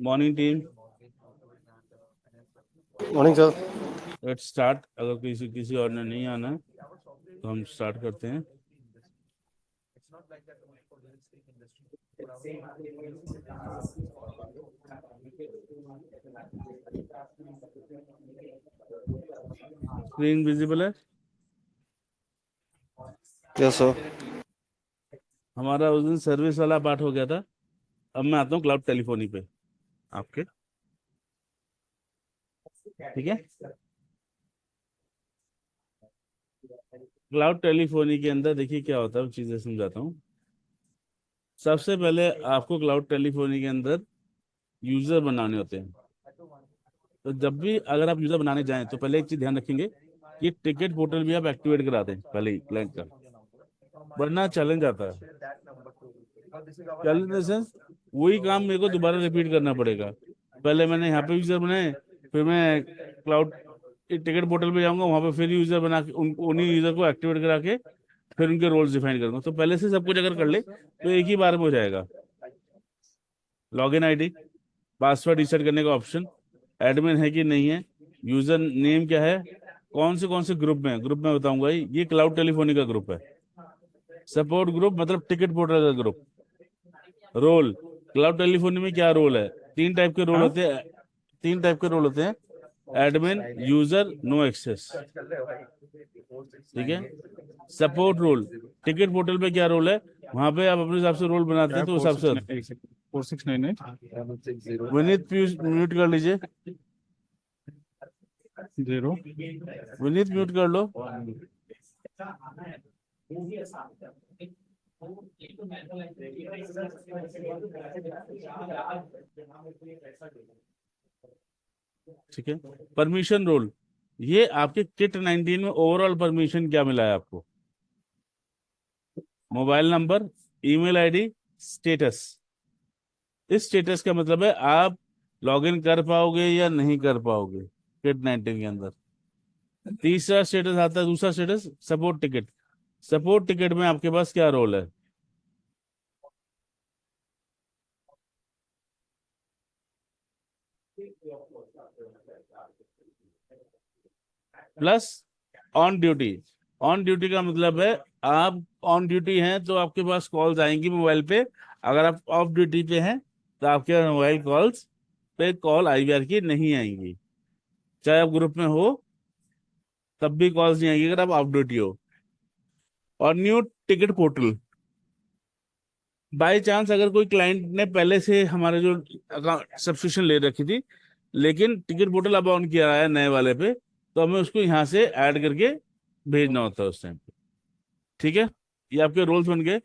Morning team, morning sir. Let's start. अगर किसी किसी और ने नहीं आना है तो हम स्टार्ट करते हैं। स्क्रीन विजिबल है? Yes sir. हमारा उस दिन सर्विस वाला पार्ट हो गया था। अब मैं आता हूँ क्लाउड टेलीफोनी पे आपके। ठीक है, क्लाउड टेलीफोनी के अंदर देखिए क्या होता है, चीजें समझाता हूँ। सबसे पहले आपको क्लाउड टेलीफोनी के अंदर यूजर बनाने होते हैं। तो जब भी अगर आप यूजर बनाने जाएं तो पहले एक चीज ध्यान रखेंगे कि टिकट पोर्टल भी आप एक्टिवेट करा दें पहले ही क्लाइंट का, वरना चैलेंज आता है। चैलेंज सेंस वही काम मेरे को दोबारा रिपीट करना पड़ेगा। पहले मैंने यहाँ पे यूजर बनाए, फिर मैं क्लाउड टिकट पोर्टल पे जाऊंगा, वहां पे फिर यूजर बना के उन्हीं यूजर को एक्टिवेट करा के फिर उनके रोल्स डिफाइन करूंगा। तो पहले से सब कुछ अगर कर ले तो एक ही बार में हो जाएगा। लॉगिन आईडी, पासवर्ड रीसेट करने का ऑप्शन, एडमिन है कि नहीं है, यूजर नेम क्या है, कौन से ग्रुप में है, ग्रुप में बताऊंगा ही। ये क्लाउड टेलीफोनी का ग्रुप है। सपोर्ट ग्रुप मतलब टिकट पोर्टल का ग्रुप। रोल, क्लाउड टेलीफोनी में क्या रोल है? तीन टाइप के रोल होते हैं। तीन टाइप के रोल होते हैं, एडमिन, यूजर, नो एक्सेस। ठीक है, सपोर्ट रोल, टिकट पोर्टल पे क्या रोल है, वहां पे आप अपने हिसाब से रोल बनाते हैं तो उस हिसाब से। 4698 विनीत पीयूष म्यूट कर लीजिए। 0। विनीत म्यूट कर लो। ठीक है, परमिशन रोल, ये आपके किट 19 में ओवरऑल परमिशन क्या मिला है आपको? Mobile number, email ID, status. इस स्टेटस का मतलब है आप लॉगिन कर पाओगे या नहीं कर पाओगे किट 19 के अंदर। तीसरा स्टेटस आता है, दूसरा status support ticket. Support ticket में आपके पास क्या रोल है? Plus on duty. On duty का मतलब है आप ऑन ड्यूटी हैं तो आपके पास कॉल्स आएंगी मोबाइल पे। अगर आप ऑफ ड्यूटी पे हैं तो आपके मोबाइल कॉल्स पे कॉल आईवीआर की नहीं आएंगी। चाहे आप ग्रुप में हो तब भी कॉल्स नहीं आएंगी अगर आप ऑफ ड्यूटी हो। और new ticket portal, by chance अगर कोई क्लाइंट ने पहले से हमारे जो अकाउंट सब्सक्रिप्शन ले रखी थी लेकिन टिकट पोर्टल अब ऑन किया है नए वाले पे, तो हमें उसको यहाँ से ऐड करके भेजना होता है उस टाइम पे। ठीक है, ये आपके रोल्स बन गए।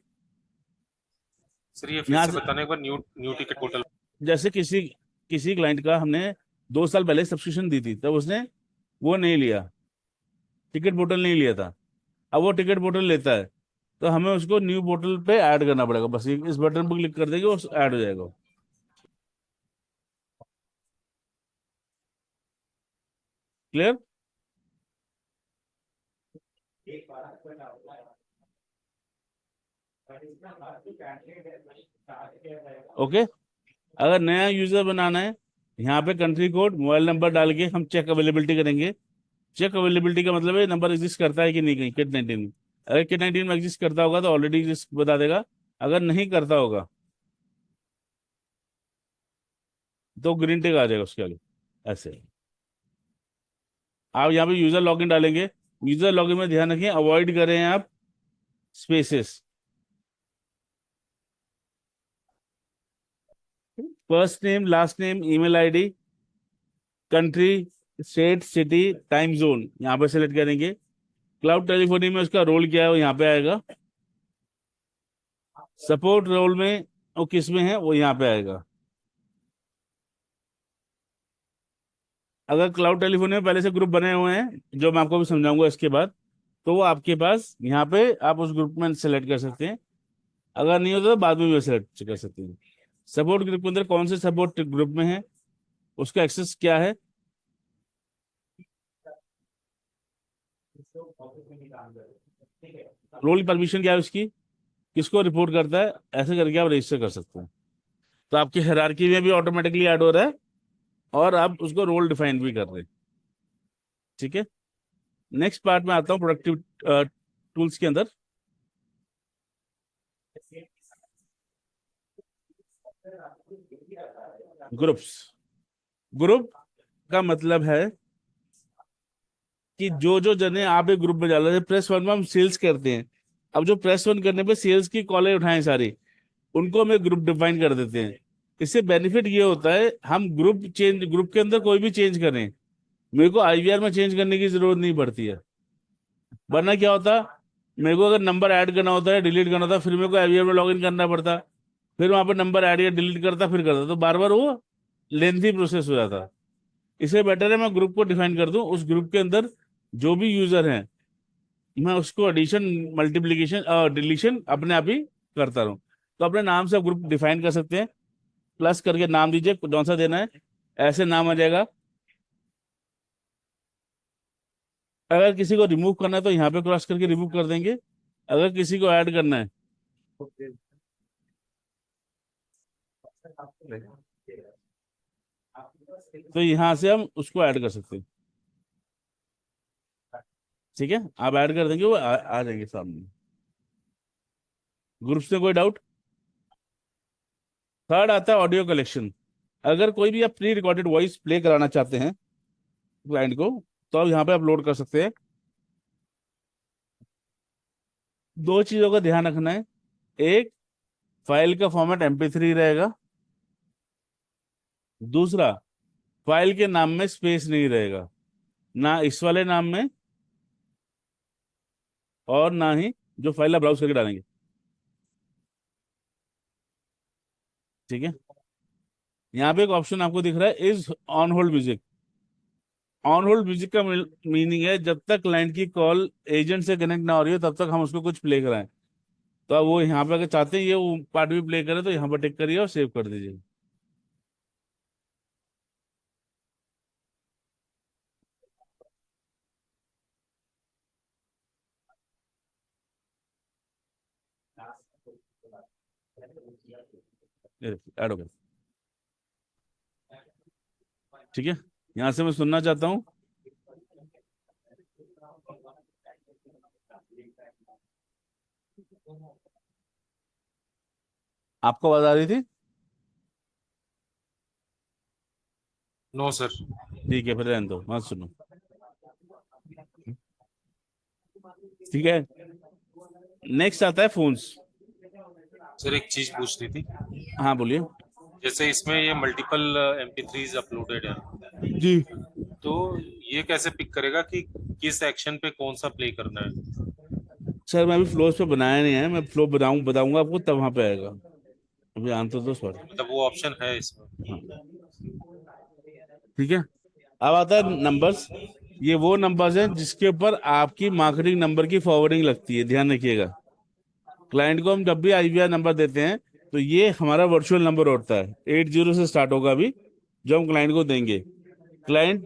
सर ये फिर यहाँ से से बताना एक बार, न्यू न्यू टिकट पोर्टल। जैसे किसी किसी क्लाइंट का हमने 2 साल पहले सब्सक्रिप्शन दी थी तब उसने वो नहीं लिया, टिकट पोर्टल नहीं लिया था। अब वो टिकट पोर्टल लेता है तो हमें उसको न्यू पोर्टल पे ऐड करना पड़ेगा। बस इस बटन पर क्लिक कर देंगे वो ऐड हो जाएगा। क्लियर? ओके, अगर नया यूजर बनाना है, यहाँ पे कंट्री कोड, मोबाइल नंबर डाल के हम चेक अवेलेबिलिटी करेंगे। चेक अवेलेबिलिटी का मतलब है नंबर एग्जिस्ट करता है कि नहीं कहीं किट 19 में। अगर किट 19 में एग्जिस्ट करता होगा तो ऑलरेडी एग्जिस्ट बता देगा, अगर नहीं करता होगा तो ग्रीन टिक आ जाएगा उसके आगे। ऐसे आप यहाँ पे यूजर लॉगिन डालेंगे। यूजर लॉगिन में ध्यान रखें, अवॉइड करें आप spaces. First name, last name, email ID, country, state, city, time zone यहाँ पे सेलेक्ट करेंगे। क्लाउड टेलीफोनी में उसका रोल क्या है वो यहाँ पे आएगा। सपोर्ट रोल में वो किस में है वो यहाँ पे आएगा। अगर क्लाउड टेलीफोनी में पहले से ग्रुप बने हुए हैं जो मैं आपको भी समझाऊंगा इसके बाद, तो वो आपके पास यहाँ पे आप उस ग्रुप में सेलेक्ट कर सकते हैं। अगर नहीं होता तो बाद में भी सेलेक्ट कर सकते हैं। सपोर्ट ग्रुप के अंदर कौन से सपोर्ट ग्रुप में है, उसका एक्सेस क्या है, रोल परमिशन क्या है उसकी, किसको रिपोर्ट करता है, ऐसे करके आप रजिस्टर कर सकते हैं। तो आपकी हायरार्की में भी ऑटोमेटिकली ऐड हो रहा है और आप उसको रोल डिफाइन भी कर रहे हैं। ठीक है, नेक्स्ट पार्ट में आता हूँ प्रोडक्टिव टूल्स के अंदर। ग्रुप्स, ग्रुप का मतलब है कि जो जो जने आप एक ग्रुप में डाल रहे हैं, प्रेस वन में हम सेल्स करते हैं। अब जो प्रेस वन करने पे सेल्स की कॉलें उठाएं सारी, उनको हम एक ग्रुप डिफाइन कर देते हैं। इससे बेनिफिट ये होता है, हम ग्रुप के अंदर कोई भी चेंज करें, मेरे को आईवीआर में चेंज करने की जरूरत नहीं पड़ती है। वरना क्या होता, मेरे को अगर नंबर ऐड करना होता है, डिलीट करना होता है, फिर मेरे को आईवीआर में लॉग इन करना पड़ता, फिर वहां पर नंबर ऐड या डिलीट करता, फिर करता, तो बार बार वो लेंथी प्रोसेस हो जाता। इससे बेटर है मैं ग्रुप को डिफाइन कर दूं, उस ग्रुप के अंदर जो भी यूजर हैं मैं उसको एडिशन, मल्टीप्लीकेशन और डिलीशन अपने आप ही करता रहूं। तो अपने नाम से ग्रुप डिफाइन कर सकते हैं, प्लस करके नाम दीजिए कौन सा देना है, ऐसे नाम आ जाएगा। अगर किसी को रिमूव करना है तो यहाँ पे क्रॉस करके रिमूव कर देंगे, अगर किसी को ऐड करना है तो यहाँ से हम उसको ऐड कर सकते हैं। ठीक है, आप ऐड कर देंगे, वो आ जाएंगे सामने। ग्रुप्स में कोई डाउट? थर्ड आता है ऑडियो कलेक्शन। अगर कोई भी आप प्री रिकॉर्डेड वॉइस प्ले कराना चाहते हैं क्लाइंट को, तो आप यहाँ पे अपलोड कर सकते हैं। दो चीजों का ध्यान रखना है, एक, फाइल का फॉर्मेट MP3 रहेगा, दूसरा फाइल के नाम में स्पेस नहीं रहेगा, ना इस वाले नाम में और ना ही जो फाइल आप ब्राउज करके डालेंगे। ठीक है, यहाँ पे एक ऑप्शन आपको दिख रहा है, is on hold music. On hold music का मीनिंग है जब तक क्लाइंट की कॉल एजेंट से कनेक्ट ना हो रही हो तब तक हम उसको कुछ प्ले कराएं। तो अब वो यहाँ पे अगर चाहते हैं ये वो पार्ट भी प्ले करें, तो यहाँ पर टिक करिए और सेव कर दीजिए। ऐड हो गया। ठीक है, यहाँ से मैं सुनना चाहता हूँ। आपको आवाज आ रही थी? No sir. ठीक है, फिर रहने दो, मत सुनो। ठीक है, नेक्स्ट आता है फोन्स। सर एक चीज पूछनी थी, हाँ बोलिए। जैसे इसमें ये मल्टीपल MP3s अपलोडेड है, जी तो ये कैसे पिक करेगा कि किस एक्शन पे कौन सा प्ले करना है? सर, मैं अभी फ्लोस पे बनाया नहीं है, मैं फ्लो बताऊंगा आपको तब वहां पे आएगा। अभी आंसर तो सॉरी। मतलब वो ऑप्शन है इसमें? हाँ, ठीक है। अब आता है नंबर्स। ये वो नंबर्स हैं जिसके ऊपर आपकी मार्केटिंग नंबर की फॉरवर्डिंग लगती है, ध्यान रखिएगा। क्लाइंट को हम जब भी IVR नंबर देते हैं तो ये हमारा वर्चुअल नंबर होता है, 80 से स्टार्ट होगा अभी, जो हम क्लाइंट को देंगे। क्लाइंट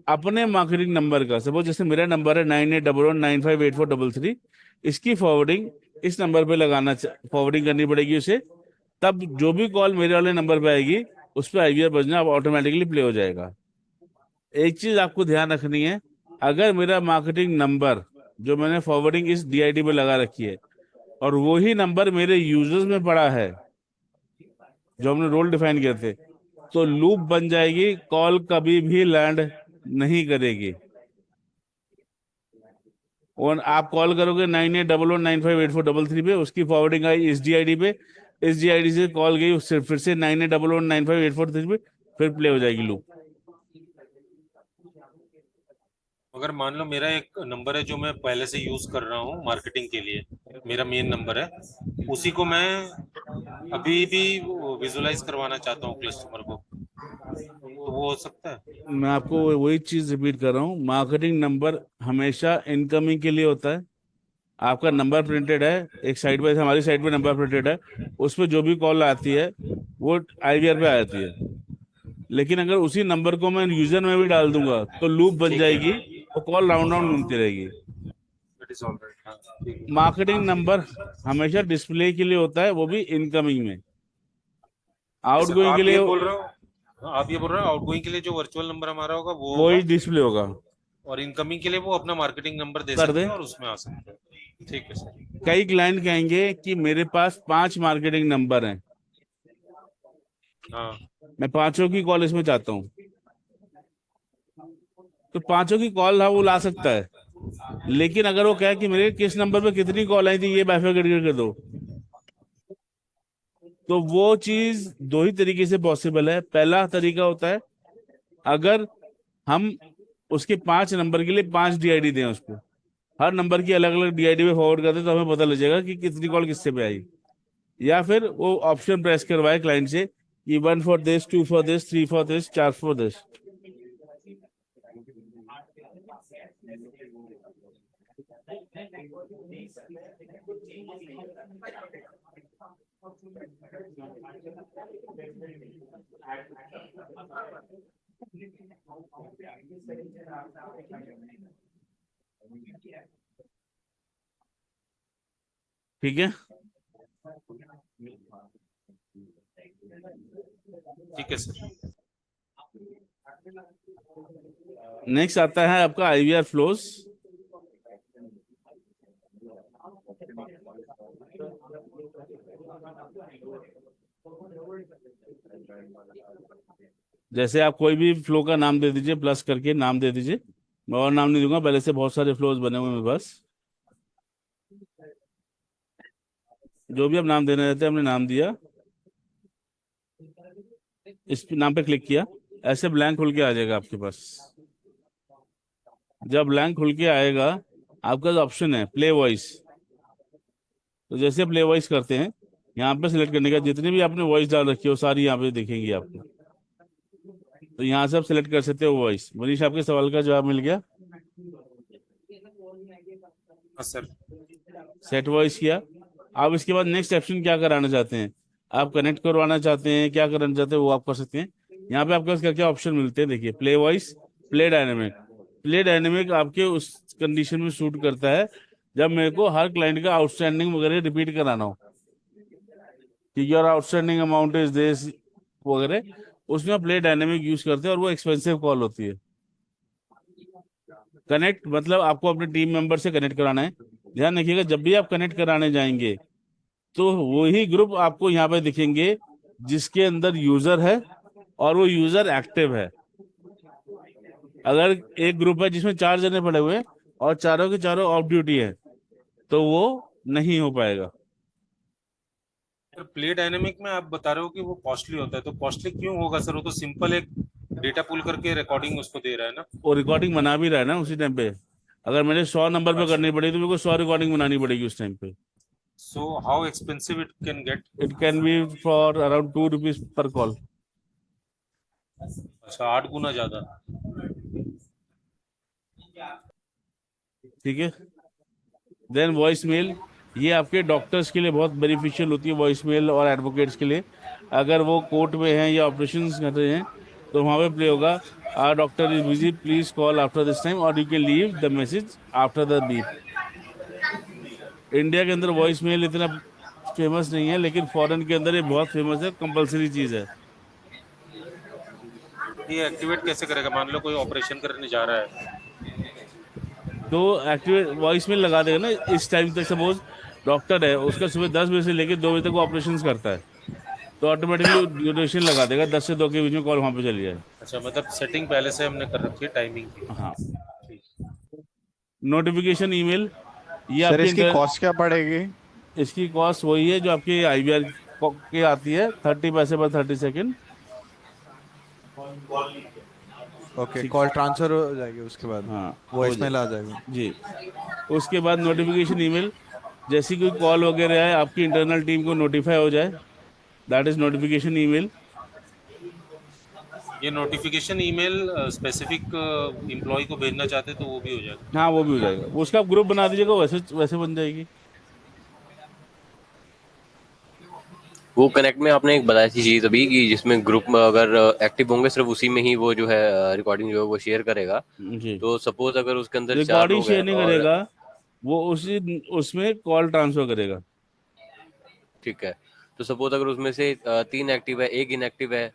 अपने मार्केटिंग नंबर का, सपोज जैसे मेरा नंबर है 9811958433, इसकी फॉरवर्डिंग इस नंबर पे फॉरवर्डिंग करनी पड़ेगी उसे। तब जो भी कॉल मेरे वाले नंबर पे आएगी उस पर IVR बजना ऑटोमेटिकली प्ले हो जाएगा। एक चीज आपको ध्यान रखनी है, अगर मेरा मार्केटिंग नंबर जो मैंने फॉरवर्डिंग इस DID पे लगा रखी है और वही नंबर मेरे यूजर्स में पड़ा है जो हमने रोल डिफाइन किए थे, तो लूप बन जाएगी, कॉल कभी भी लैंड नहीं करेगी। और आप कॉल करोगे 9811958433 पे, उसकी फॉरवर्डिंग आई इस DID पे, इस DID से कॉल गई उससे फिर से 9811958433 पे, फिर प्ले हो जाएगी लूप। अगर मान लो मेरा एक नंबर है जो मैं पहले से यूज कर रहा हूँ मार्केटिंग के लिए, मेरा मेन नंबर है, उसी को मैं अभी भी विजुलाइज करवाना चाहता हूँ कस्टमर को, तो वो हो सकता है? मैं आपको वही चीज रिपीट कर रहा हूँ, मार्केटिंग नंबर हमेशा इनकमिंग के लिए होता है। आपका नंबर प्रिंटेड है एक साइड पे, हमारी साइड पे नंबर प्रिंटेड है, उस पर जो भी कॉल आती है वो IVR पे आ जाती है। लेकिन अगर उसी नंबर को मैं यूजर में भी डाल दूंगा तो लूप बन ठीक जाएगी, है, वो कॉल राउंड राउंड घूमती रहेगी। That is alright. हाँ, ठीक है। मार्केटिंग नंबर हमेशा डिस्प्ले के लिए होता है, वो भी इनकमिंग में। आउटगोइंग के आप लिए ये बोल रहे हो, हाँ, आप ये बोल रहे हो आउटगोइंग के लिए जो वर्चुअल नंबर हमारा होगा वो वही होगा, डिस्प्ले होगा। और इनकमिंग के लिए वो अपना मार्केटिंग नंबर दे कर सकते दे। हैं और उसमें आ सकते हैं। ठीक है सर। कई क्लाइंट कहेंगे कि मेरे पास 5 मार्केटिंग नंबर हैं, हाँ मैं पांचों की कॉल इसमें चाहता हूँ, तो पांचों की कॉल हाँ वो ला सकता है। लेकिन अगर वो कहे कि मेरे किस नंबर पे कितनी कॉल आई थी ये बाइफरकेट करके दो, तो वो चीज दो ही तरीके से पॉसिबल है। पहला तरीका होता है, अगर हम उसके 5 नंबर के लिए 5 डीआईडी दें उसको, हर नंबर की अलग अलग डीआईडी में फॉरवर्ड करते तो हमें पता लग जाएगा कि कितनी कॉल किससे पे आई। या फिर वो ऑप्शन प्रेस करवाए क्लाइंट से कि 1 for this, 2 for this, 3 for this, 4 for this. ठीक है। ठीक है सर। नेक्स्ट आता है आपका आईवीआर फ्लोज। जैसे आप कोई भी फ्लो का नाम दे दीजिए, प्लस करके नाम दे दीजिए। मैं और नाम नहीं दूंगा, पहले से बहुत सारे फ्लोज बने हुए हैं मेरे पास। जो भी आप नाम देना चाहते हैं हमने नाम दिया, इस नाम पे क्लिक किया, ऐसे ब्लैंक खुल के आ जाएगा आपके पास। जब ब्लैंक खुल के आएगा, आपका जो ऑप्शन है प्ले वॉइस, तो जैसे प्ले वॉइस करते हैं, यहाँ पे सिलेक्ट करने का, जितनी भी आपने वॉइस डाल रखी है वो सारी यहाँ पे दिखेंगी आपको। तो यहाँ से आप सिलेक्ट कर सकते हो वॉइस। मनीष, आपके सवाल का जवाब मिल गया। हाँ सर। सेट वॉइस किया। आप इसके बाद नेक्स्ट ऑप्शन क्या कराना चाहते हैं, आप कनेक्ट करवाना चाहते हैं, क्या करना चाहते हैं वो आप कर सकते हैं। यहाँ पे आपके पास क्या क्या ऑप्शन मिलते हैं, देखिए play voice, play dynamic. Play dynamic आपके उस कंडीशन में शूट करता है जब मेरे को हर क्लाइंट का आउटस्टैंडिंग वगैरह रिपीट कराना हो कि your outstanding amount is this वगैरह, उसमें प्ले डायनेमिक यूज करते हैं और वो एक्सपेंसिव कॉल होती है। कनेक्ट मतलब आपको अपने टीम मेंबर से कनेक्ट कराना है। ध्यान रखिएगा, जब भी आप कनेक्ट कराने जाएंगे तो वही ग्रुप आपको यहाँ पे दिखेंगे जिसके अंदर यूजर है और वो यूजर एक्टिव है। अगर एक ग्रुप है जिसमें 4 जने पड़े हुए हैं और चारों के चारों ऑफ ड्यूटी है, तो वो नहीं हो पाएगा। सर प्ले डायनेमिक में आप बता रहे हो कि वो कॉस्टली होता है, तो कॉस्टली क्यों होगा सर? वो तो सिंपल एक डेटा पुल करके रिकॉर्डिंग उसको दे रहा है ना। वो रिकॉर्डिंग बना भी रहा है ना उसी टाइम पे। अगर मैंने 100 नंबर पे करनी पड़ी तो मेरे को 100 रिकॉर्डिंग बनानी पड़ेगी उस टाइम पे। So how expensive it can get? It can be for around 2 rupees per call. अच्छा, 8 गुना ज्यादा। ठीक है। देन वॉइस मेल, ये आपके डॉक्टर्स के लिए बहुत बेनिफिशियल होती है वॉइस मेल, और एडवोकेट्स के लिए। अगर वो कोर्ट में हैं या ऑपरेशन कर रहे हैं तो वहाँ पे प्ले होगा, our doctor is busy, please call after this time, और you can leave the message after the beep. India के अंदर वॉइस मेल इतना फेमस नहीं है, लेकिन फॉरेन के अंदर ये बहुत फेमस है, कंपलसरी चीज है। ये एक्टिवेट कैसे करेगा? मान लो कोई ऑपरेशन करने जा रहा है। तो एक्टिवेट वॉइस मेल लगा देगा ना इस टाइम तक। सपोज डॉक्टर है, उसका सुबह 10 बजे से लेकर 2 बजे तक वो ऑपरेशन करता है, तो ऑटोमेटिकली ड्यूरेशन लगा देगा, 10 से 2 के बीच में कॉल वहां पे चली जाए। अच्छा, मतलब सेटिंग पहले से हमने कर रखी है टाइमिंग की। हाँ। ठीक। नोटिफिकेशन ईमेल, ये सर आपके इसकी कॉस्ट क्या पड़ेगी? इसकी कॉस्ट वही है जो आपकी आईवीआर की आती है, 30 पैसे पर 30 सेकेंड। ओके, ठीक। कॉल ट्रांसफर हो जाएगी उसके बाद, हाँ, हो वॉइस जाए मेल आ जाएगा। जी। उसके बाद नोटिफिकेशन ईमेल, जैसी कोई कॉल वगैरह है आपकी इंटरनल टीम को नोटिफाई हो जाए, दैट इज नोटिफिकेशन ईमेल। ये नोटिफिकेशन ईमेल स्पेसिफिक एम्प्लॉय को भेजना चाहते हैं तो वो भी हो जाएगा? हाँ, वो भी हो जाएगा, वो उसका ग्रुप बना दीजिएगा, वैसे वैसे बन जाएगी। वो कनेक्ट में आपने एक बताई थी चीज अभी कि जिसमें ग्रुप में अगर एक्टिव होंगे सिर्फ उसी में ही वो जो है रिकॉर्डिंग जो है वो शेयर करेगा। जी। तो सपोज अगर उसके अंदर 4 रिकॉर्डिंग लोग हैं शेयर नहीं और करेगा, वो उसी उसमें कॉल ट्रांसफर करेगा। ठीक है, तो सपोज अगर उसमें से 3 एक्टिव है, 1 इनएक्टिव है,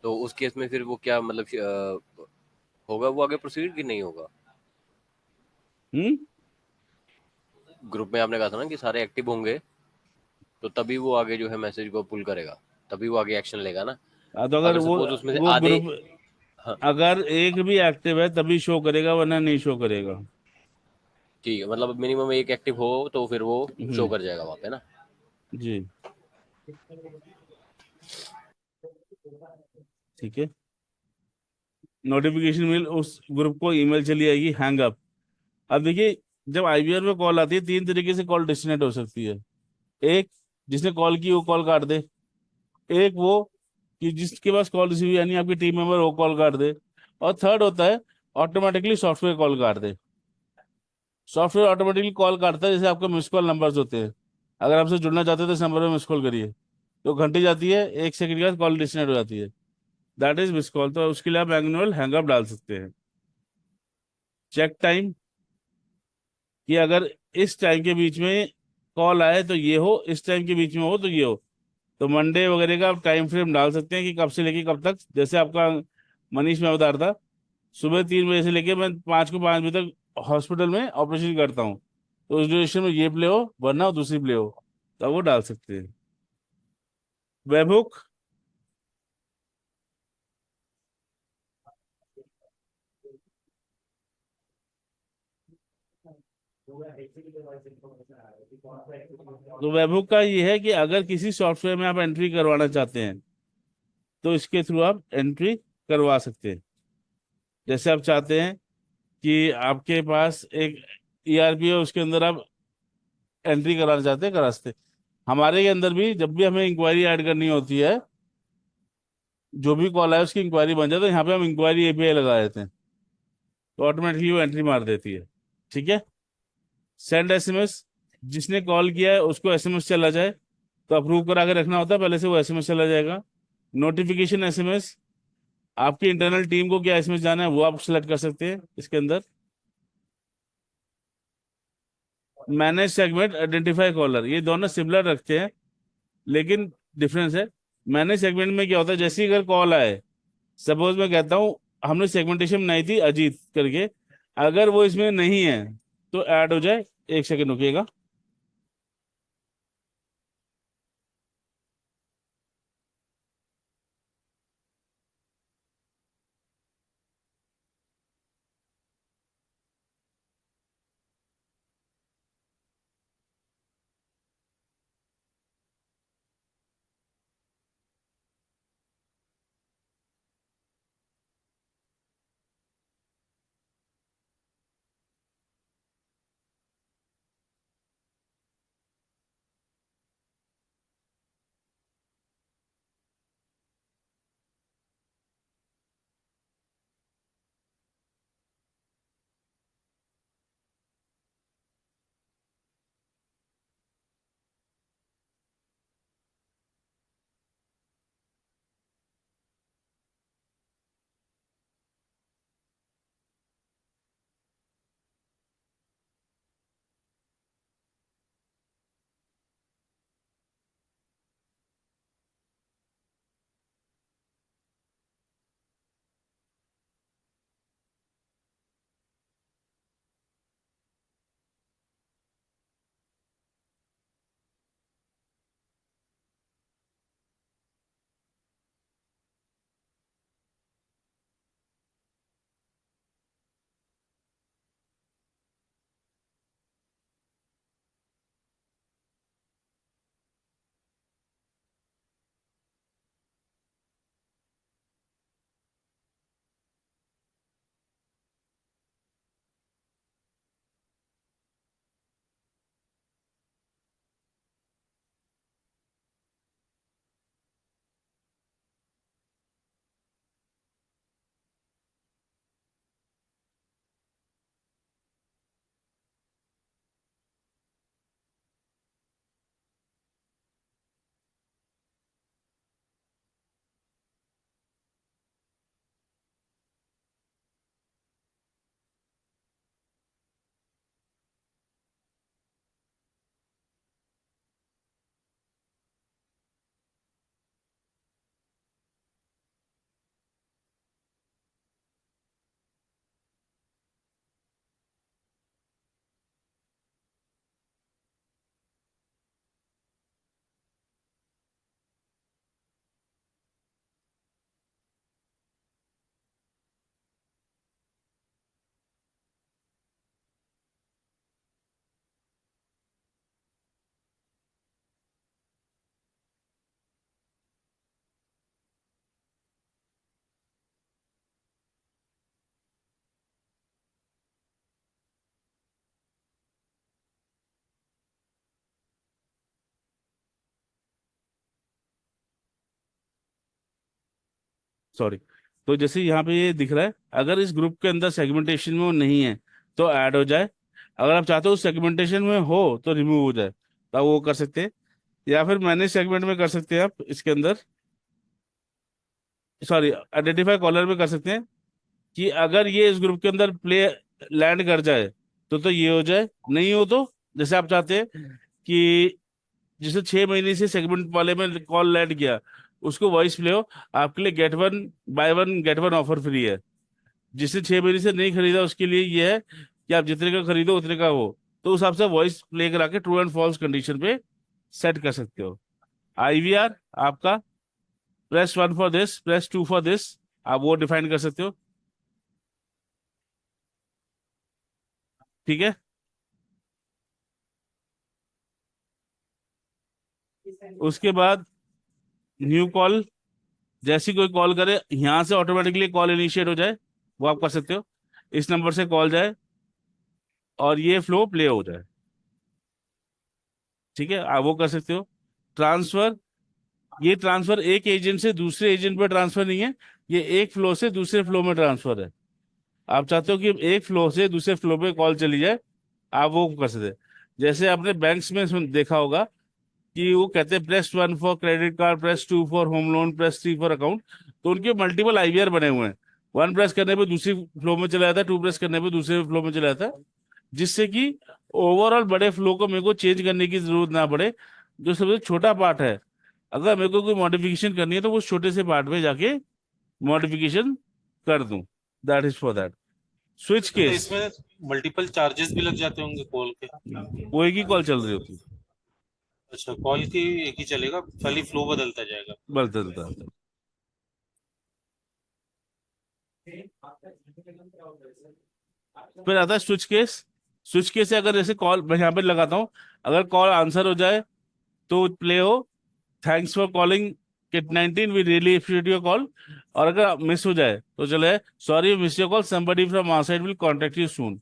तो उस केस में फिर वो क्या मतलब होगा, वो आगे प्रोसीड कि नहीं होगा? हम्म। ग्रुप में आपने कहा था ना कि सारे एक्टिव होंगे, तो तभी वो आगे जो है मैसेज को पुल करेगा, तभी वो आगे एक्शन लेगा ना। तो अगर अगर सपोज उसमें से वो आधे, ग्रुप हाँ अगर एक भी एक्टिव है तभी शो करेगा, वरना नहीं शो करेगा। ठीक है, मतलब मिनिमम 1 एक्टिव हो तो फिर वो शो हम्म। कर जाएगा वहाँ पे ना। जी। ठीक है। नोटिफिकेशन मेल उस ग्रुप को ईमेल चली आएगी, हैंग अप। अब देखिए, जब आईवीआर में कॉल आती है, 3 तरीके से कॉल डेस्टिनेट हो सकती है। एक, जिसने कॉल की वो कॉल काट दे। एक वो कि जिसके पास कॉल रिसीव यानी आपकी टीम मेंबर वो कॉल काट दे। और थर्ड होता है ऑटोमेटिकली सॉफ्टवेयर कॉल काट दे। सॉफ्टवेयर ऑटोमेटिकली कॉल काटता है, जैसे आपके मिस कॉल नंबर्स होते हैं। अगर आपसे जुड़ना चाहते हैं तो इस नंबर में मिस कॉल करिए, तो घंटी जाती है, 1 सेकंड के बाद कॉल डिस्कनेक्ट हो जाती है। That is miss call. तो उसके लिए आप मैनुअल हैंगअप डाल सकते हैं। चेक टाइम, कि अगर इस टाइम के बीच में कॉल आए तो ये हो, इस टाइम के बीच में हो तो ये हो। तो मंडे वगैरह का आप टाइम फ्रेम डाल सकते हैं कि कब से लेके कब तक। जैसे आपका मनीष में बता रहा था, सुबह 3 बजे से लेके मैं 5 को 5 बजे तक हॉस्पिटल में ऑपरेशन करता हूँ, तो उस ड्यूरेशन में ये प्ले हो, वरना दूसरी प्ले हो, तो वो डाल सकते हैं। वेबहुक, तो वेबहुक का ये है कि अगर किसी सॉफ्टवेयर में आप एंट्री करवाना चाहते हैं तो इसके थ्रू आप एंट्री करवा सकते हैं। जैसे आप चाहते हैं कि आपके पास एक ईआरपी है, उसके अंदर आप एंट्री कराना चाहते हैं, करा सकते हैं। हमारे के अंदर भी जब भी हमें इंक्वायरी ऐड करनी होती है, जो भी कॉल आए उसकी इंक्वायरी बन जाती है, यहाँ पे हम इंक्वायरी एपीआई लगा देते हैं, तो ऑटोमेटिकली वो एंट्री मार देती है। ठीक है। सेंड एसएमएस, जिसने कॉल किया है उसको एसएमएस चला जाए, तो अप्रूव करा के रखना होता है, पहले से वो एसएमएस चला जाएगा। नोटिफिकेशन एसएमएस, आपकी इंटरनल टीम को क्या एसएमएस जाना है वो आप सिलेक्ट कर सकते हैं इसके अंदर। मैनेज सेगमेंट, आइडेंटिफाई कॉलर, ये दोनों सिमिलर रखते हैं, लेकिन डिफरेंस है। मैनेज सेगमेंट में क्या होता है, जैसे ही अगर कॉल आए, सपोज मैं कहता हूँ हमने सेगमेंटेशन बनाई थी अजीत करके, अगर वो इसमें नहीं है तो ऐड हो जाए। 1 सेकंड रुकिएगा। सॉरी। तो जैसे यहाँ पे ये दिख रहा है, अगर इस ग्रुप के अंदर सेगमेंटेशन में वो नहीं है तो ऐड हो जाए, अगर आप चाहते हो सेगमेंटेशन में हो तो रिमूव हो जाए, तो आप वो कर सकते हैं। या फिर मैनेज सेगमेंट में कर सकते हैं आप इसके अंदर, सॉरी आइडेंटिफाई कॉलर में कर सकते हैं कि अगर ये इस ग्रुप के अंदर प्ले लैंड कर जाए तो ये हो जाए, नहीं हो तो जैसे आप चाहते हैं कि जिसे 6 महीने से सेगमेंट वाले में कॉल लैंड किया उसको वॉइस प्ले हो, आपके लिए get one by one get one offer free है। जिसने 6 महीने से नहीं खरीदा उसके लिए ये है कि आप जितने का खरीदो उतने का हो, तो उस हिसाब से वॉइस प्ले करा के ट्रू एंड फॉल्स कंडीशन पे सेट कर सकते हो। आईवीआर आपका press 1 for this, press 2 for this, आप वो डिफाइन कर सकते हो। ठीक है। उसके बाद न्यू कॉल, जैसी कोई कॉल करे यहाँ से ऑटोमेटिकली कॉल इनिशिएट हो जाए, वो आप कर सकते हो। इस नंबर से कॉल जाए और ये फ्लो प्ले हो जाए। ठीक है, आप वो कर सकते हो। ट्रांसफर, ये ट्रांसफर एक एजेंट से दूसरे एजेंट पर ट्रांसफर नहीं है, ये एक फ्लो से दूसरे फ्लो में ट्रांसफर है। आप चाहते हो कि एक फ्लो से दूसरे फ्लो पे कॉल चली जाए, आप वो कर सकते हैं। जैसे आपने बैंक्स में देखा होगा कि वो कहते हैं press 1 for credit card, press 2 for home loan, press 3 for account, तो उनके मल्टीपल आईवीआर बने हुए हैं। 1 प्रेस करने पे दूसरी फ्लो में चला जाता है, 2 प्रेस करने पे दूसरे फ्लो में चला जाता है, जिससे कि ओवरऑल बड़े फ्लो को मेरे को चेंज करने की जरूरत ना पड़े। जो सबसे छोटा पार्ट है, अगर मेरे को कोई मॉडिफिकेशन करनी है तो वो छोटे से पार्ट में जाके मॉडिफिकेशन कर दूं। That is for that. Switch तो केस, इसमें मल्टीपल चार्जेस भी लग जाते होंगे कॉल के? वो एक ही कॉल चल रही होती है, अच्छा, कॉल की एक ही चलेगा, खाली फ्लो बदलता जाएगा। बदलता है। फिर आता है स्विच केस। स्विच केस से अगर जैसे कॉल मैं यहाँ पे लगाता हूँ, अगर कॉल आंसर हो जाए तो प्ले हो thanks for calling kit 19 we really appreciate your call, और अगर मिस हो जाए तो चले sorry miss your call somebody from our side will contact you soon,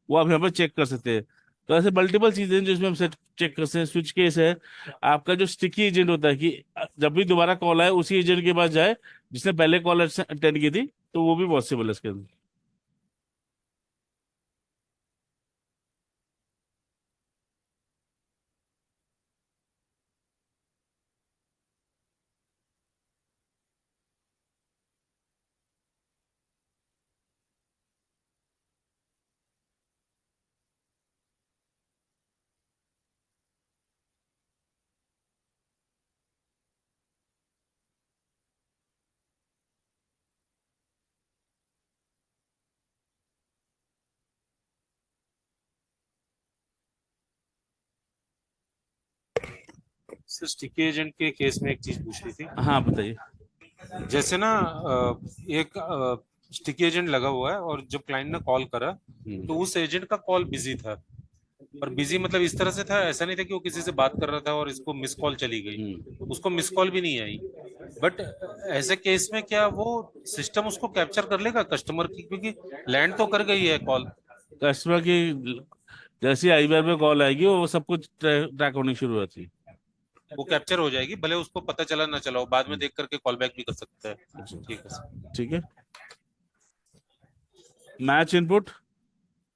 वो आप यहाँ पे चेक कर सकते हैं। तो ऐसे मल्टीपल चीजें हैं जिसमें हम सेट चेक कर सकते हैं। स्विच केस है आपका जो स्टिकी एजेंट होता है कि जब भी दोबारा कॉल आए उसी एजेंट के पास जाए जिसने पहले कॉल अटेंड की थी, तो वो भी पॉसिबल है इसके अंदर। सर, स्टिकी एजेंट के केस में एक चीज पूछनी थी। हाँ बताइए। जैसे ना एक स्टिकी एजेंट लगा हुआ है और जब क्लाइंट ने कॉल करा तो उस एजेंट का कॉल बिजी था। और बिजी मतलब इस तरह से था, ऐसा नहीं था कि वो किसी से बात कर रहा था और इसको मिस कॉल चली गई, उसको मिस कॉल भी नहीं आई। बट ऐसे केस में क्या वो सिस्टम उसको कैप्चर कर लेगा कस्टमर की, क्योंकि लैंड तो कर गई है कॉल? कस्टमर की जैसी आईबार पे कॉल आएगी वो सब कुछ ट्रैक होनी शुरू होती है। वो कैप्चर हो जाएगी, भले उसको पता चला ना चला, वो बाद में देख करके कॉल बैक भी कर सकता है। ठीक है सर। ठीक है। मैच इनपुट,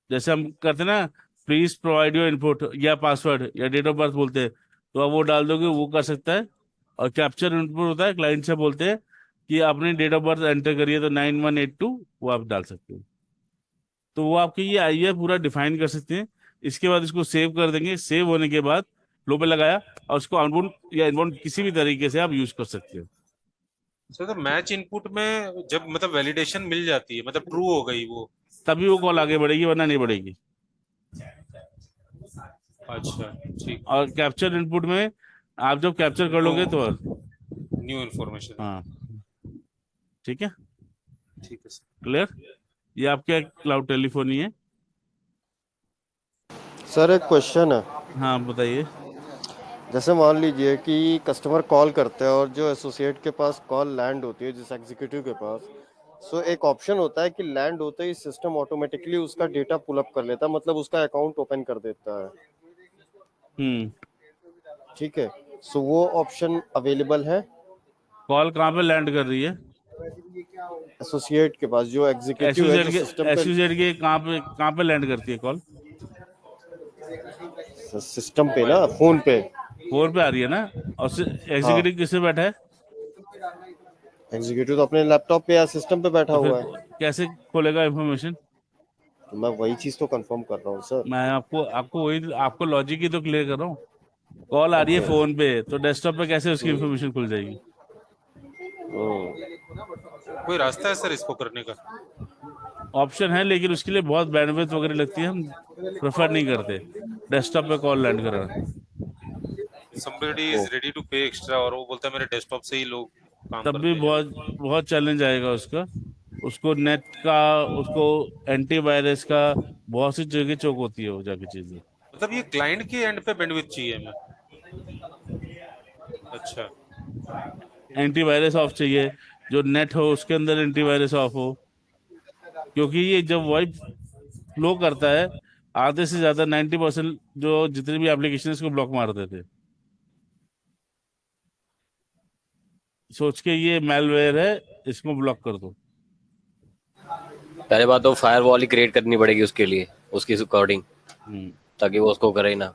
जैसे हम करते हैं ना प्लीज प्रोवाइड योर इनपुट या पासवर्ड या डेट ऑफ बर्थ बोलते हैं, तो आप वो डाल दोगे वो कर सकता है। और कैप्चर इनपुट होता है, क्लाइंट से बोलते हैं कि आपने डेट ऑफ बर्थ एंटर करिए तो 9182, वो आप डाल सकते हो। तो वो आपके ये आईए पूरा डिफाइन कर सकते हैं। इसके बाद इसको सेव कर देंगे, सेव होने के बाद फ्लो पे लगाया और उसको आउटबाउंड या इनबाउंड किसी भी तरीके से आप यूज कर सकते हो। सर, तो मैच इनपुट में जब मतलब वैलिडेशन मिल जाती है, मतलब ट्रू हो गई वो? तभी वो कॉल आगे बढ़ेगी वरना नहीं बढ़ेगी। अच्छा, ठीक। और कैप्चर इनपुट में आप जब कैप्चर कर लोगे तो न्यू इन्फॉर्मेशन। हाँ ठीक है, ठीक है सर। क्लियर। ये आपका क्लाउड टेलीफोनी है। सर एक क्वेश्चन है। हाँ बताइए। जैसे मान लीजिए कि कस्टमर कॉल करते हैं और जो एसोसिएट के पास कॉल लैंड होती है, जिस एग्जीक्यूटिव के पास, सो एक ऑप्शन होता है कि लैंड होते ही सिस्टम ऑटोमेटिकली उसका डेटा पुल अप कर लेता है, मतलब उसका अकाउंट ओपन कर देता है। हम्म। ठीक है, सो वो ऑप्शन अवेलेबल है? कॉल कहाँ पे लैंड कर रही है? एसोसिएट के पास जो एग्जीक्यूटिव है जो सिस्टम पे एसयूजेड के कहाँ पे लैंड करती है कॉल? सिस्टम पे ना, फोन पे। फोन पे आ रही है ना? और हाँ, एग्जीक्यूटिव किससे बैठा है? एग्जीक्यूटिव तो अपने लैपटॉप पे या सिस्टम पे बैठा तो फिर हुआ है। कैसे खोलेगा इंफॉर्मेशन? तो मैं वही चीज तो कंफर्म कर रहा हूँ सर। मैं आपको आपको वही आपको लॉजिक ही तो क्लियर कर रहा हूँ। कॉल आ रही है ओके। फोन पे, तो डेस्कटॉप पे कैसे उसकी इंफॉर्मेशन खुल जाएगी? कोई रास्ता है सर इसको करने का? ऑप्शन है, लेकिन उसके लिए बहुत बैंडविड्थ वगैरह लगती है, हम प्रेफर नहीं करते डेस्कटॉप पे कॉल लैंड कराना। somebody is ready to pay extra और वो बोलता है मेरे डेस्कटॉप से ही लोग काम तब भी करते हैं। बहुत बहुत चैलेंज आएगा उसका। उसको नेट का, उसको एंटीवायरस का, बहुत सी जगह चौक होती है वो जाके चीजें। मतलब ये क्लाइंट के एंड पे बैंडविड्थ चाहिए हमें? अच्छा। एंटीवायरस ऑफ चाहिए, जो नेट हो उसके अंदर एंटीवायरस ऑफ हो, क्योंकि ये जब वाइप फ्लो करता है, आधे से ज्यादा 90% जो जितने भी एप्लीकेशन है इसको ब्लॉक मार देते हैं। सोच के ये मैलवेयर है, इसको ब्लॉक कर दो। पहले बात तो फायरवॉल ही क्रिएट करनी पड़ेगी उसके लिए, उसकी अकॉर्डिंग, हम्म। ताकि वो उसको करे ना।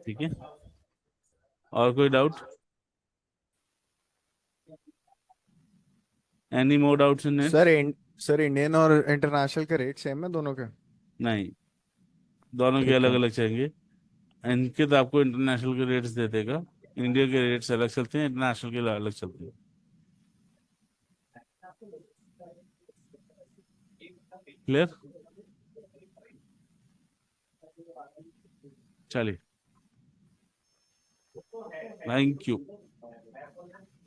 ठीक है, और कोई doubt? Any more doubts in it? Sir sir Indian और इंटरनेशनल के रेट सेम है दोनों के? नहीं, दोनों के ठीक अलग है। अलग चाहिए। इनके तो आपको इंटरनेशनल के रेट्स दे देगा। इंडिया के रेट्स अलग चलते हैं, इंटरनेशनल के अलग चलते हैं। क्लियर? चलिए, थैंक यू।